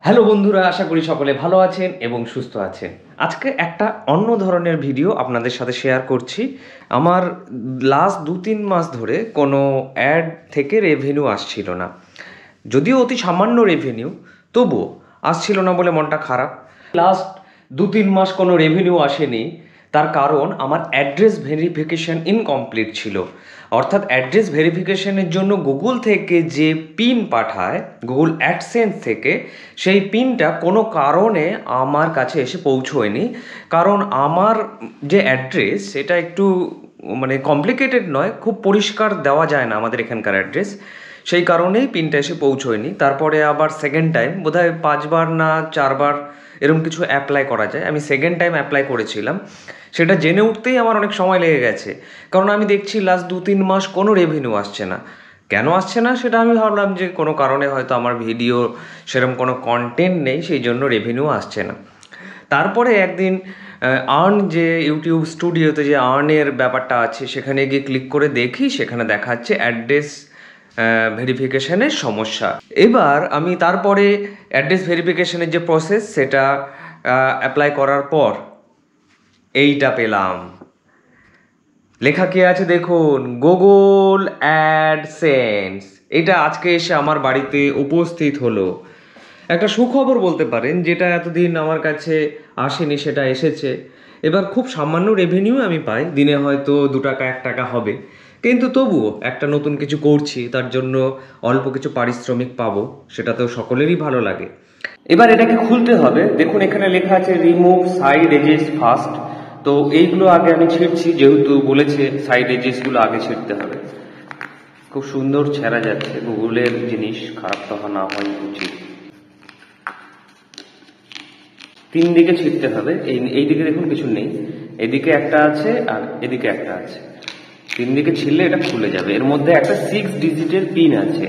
Hello বন্ধুরা, আশা করি সকলে ভালো আছেন এবং সুস্থ আছেন। আজকে একটা অন্য ধরনের ভিডিও আপনাদের সাথে শেয়ার করছি। আমার লাস্ট 2-3 মাস ধরে কোনো অ্যাড থেকে রেভিনিউ আসছিল না। যদিও অতি সামান্য রেভিনিউ, তবুও আসছিল না বলে মনটা খারাপ। লাস্ট 2-3 মাস কোনো রেভিনিউ আসেনি, তার কারণ আমার অ্যাড্রেস ভেরিফিকেশন ইনকমপ্লিট ছিল। অর্থাৎ অ্যাড্রেস ভেরিফিকেশনের জন্য গুগল থেকে যে পিন পাঠায়, গুগল অ্যাডসেন্স থেকে, সেই পিনটা কোনো কারণে আমার কাছে এসে পৌঁছয়নি। কারণ আমার যে অ্যাড্রেস সেটা একটু কমপ্লিকেটেড নয়, খুব পরিষ্কার দেওয়া যায় না আমাদের এখানকার অ্যাড্রেস, সেই কারণেই পিনটা এসে পৌঁছয়নি। তারপরে আবার সেকেন্ড টাইম, বোধহয় 5 বার না 4 বার এরকম কিছু অ্যাপ্লাই করা যায়, আমি সেকেন্ড টাইম অ্যাপ্লাই করেছিলাম। সেটা জেনে উঠতেই আমার অনেক সময় লেগে গেছে, কারণ আমি দেখছি লাস্ট 2-3 মাস কোনো রেভিনিউ আসছে না। কেন আসছে না সেটা আমি ভাবলাম যে কোনো কারণে হয়তো আমার ভিডিও সেরকম কোনো কন্টেন্ট নেই, সেই জন্য রেভিনিউ আসছে না। তারপরে একদিন আর্ন, যে ইউটিউব স্টুডিওতে যে আর্নের ব্যাপারটা আছে, সেখানে গিয়ে ক্লিক করে দেখি, সেখানে দেখাচ্ছে অ্যাড্রেস ভেরিফিকেশনের সমস্যা। এবার আমি তারপরে অ্যাড্রেস ভেরিফিকেশনের যে প্রসেস সেটা অ্যাপ্লাই করার পর এইটা পেলাম। লেখা কে আছে দেখুন, গুগল অ্যাডসেন্স। এটা আজকে এসে আমার বাড়িতে উপস্থিত হলো। একটা সুখবর বলতে পারেন, যেটা এতদিন আমার কাছে আসেনি সেটা এসেছে। এবার খুব সামান্য রেভিনিউ আমি পাই, দিনে হয়তো 2 টাকা 1 টাকা হবে, কিন্তু তবুও একটা নতুন কিছু করছি, তার জন্য অল্প কিছু পারিশ্রমিক পাবো, সেটা তো সকলেরই ভালো লাগে। এবার এটাকে খুলতে হবে। দেখুন এখানে লেখা আছে রিমুভ সাইড এজেস ফার্স্ট। তো এইগুলো আগে আমি ছিঁড়ছি, যেহেতু বলেছে সাইড এজেসগুলো আগে ছিঁড়তে হবে। খুব সুন্দর ছেঁড়া যাচ্ছে, গুগলের জিনিস, খারাপ তো না হয় উচিত। 3 দিকে ছিঁড়তে হবে। এই দিকে দেখুন কিছু নেই, এদিকে একটা আছে আর এদিকে একটা আছে। 3 দিকে ছিঁড়লে এটা খুলে যাবে। এর মধ্যে একটা 6 ডিজিটের পিন আছে,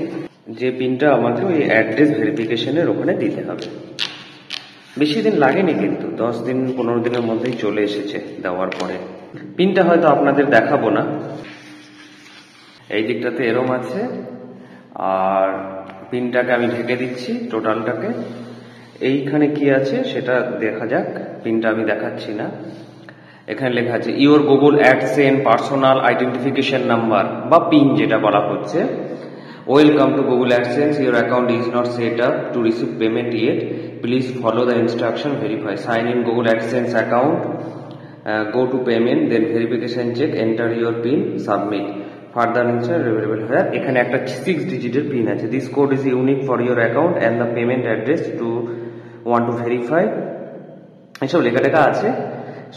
যে পিনটা আমাকে ওই অ্যাড্রেস ভেরিফিকেশনের ওখানে দিতে হবে। বেশি দিন লাগেনি, কিন্তু 10-15 দিনের মধ্যেই চলে এসেছে দেওয়ার পরে। পিনটা হয়তো আপনাদের দেখাবো না। এই দিকটাতে এরম আছে, আর পিনটাকে আমি ঢেকে দিচ্ছি টোটালটাকে। এইখানে কি আছে সেটা দেখা যাক, পিনটা আমি দেখাচ্ছি না। এখানে লেখা আছে your Google AdSense personal identification number বা পিন যেটা বলা হচ্ছে। Welcome to Google AdSense, your account is not set up to receive payment yet, please follow the instruction, verify, sign in Google AdSense account, go to payment, then verification check, enter your pin, submit, further instructions available here. এখানে একটা 6 ডিজিটের pin আছে। This code is unique for your account and the payment address to want to verify, এসব লেখা আছে,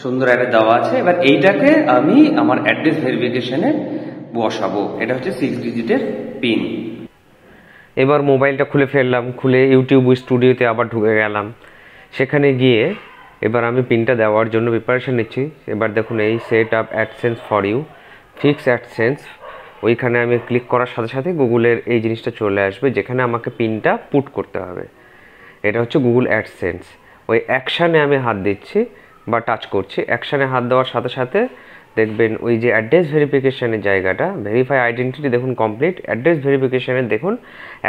সুন্দর একটা দেওয়া আছে। এবার এইটাকে আমি আমার অ্যাড্রেস ভেরিফিকেশনে বসাবো। এটা হচ্ছে 6 ডিজিটের পিন। এবার মোবাইলটা খুলে ফেললাম, খুলে ইউটিউব স্টুডিওতে আবার ঢুকে গেলাম। সেখানে গিয়ে এবার আমি পিনটা দেওয়ার জন্য প্রিপারেশন নিচ্ছি। এবার দেখুন এই set up AdSense for you, fix AdSense, ওইখানে আমি ক্লিক করার সাথে সাথে গুগলের এই জিনিসটা চলে আসবে, যেখানে আমাকে পিনটা পুট করতে হবে। এটা হচ্ছে গুগল অ্যাডসেন্স। ওই অ্যাকশানে আমি হাত দিচ্ছি বা টাচ করছি। অ্যাকশানে হাত দেওয়ার সাথে সাথে দেখবেন ওই যে অ্যাড্রেস ভেরিফিকেশনের জায়গাটা, ভেরিফাই আইডেন্টিটি দেখুন কমপ্লিট। অ্যাড্রেস ভেরিফিকেশনের দেখুন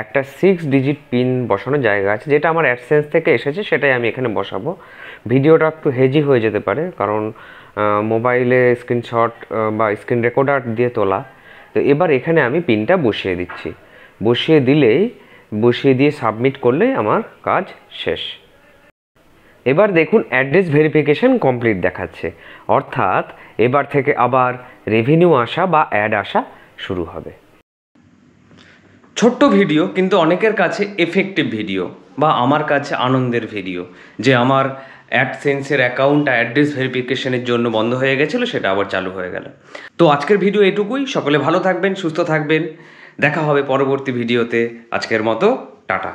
একটা 6 ডিজিট পিন বসানোর জায়গা আছে, যেটা আমার অ্যাডসেন্স থেকে এসেছে, সেটাই আমি এখানে বসাবো। ভিডিওটা একটু হেজি হয়ে যেতে পারে, কারণ মোবাইলে স্ক্রিনশট বা স্ক্রিন রেকর্ডার দিয়ে তোলা। তো এবার এখানে আমি পিনটা বসিয়ে দিচ্ছি। বসিয়ে দিয়ে সাবমিট করলেই আমার কাজ শেষ। এবার দেখুন অ্যাড্রেস ভেরিফিকেশন কমপ্লিট দেখাচ্ছে, অর্থাৎ এবার থেকে আবার রেভিনিউ আসা বা অ্যাড আসা শুরু হবে। ছোট্ট ভিডিও, কিন্তু অনেকের কাছে এফেক্টিভ ভিডিও, বা আমার কাছে আনন্দের ভিডিও, যে আমার অ্যাডসেন্সের অ্যাকাউন্ট অ্যাড্রেস ভেরিফিকেশনের জন্য বন্ধ হয়ে গেছিলো, সেটা আবার চালু হয়ে গেল। তো আজকের ভিডিও এটুকুই। সকলে ভালো থাকবেন, সুস্থ থাকবেন, দেখা হবে পরবর্তী ভিডিওতে। আজকের মতো টাটা।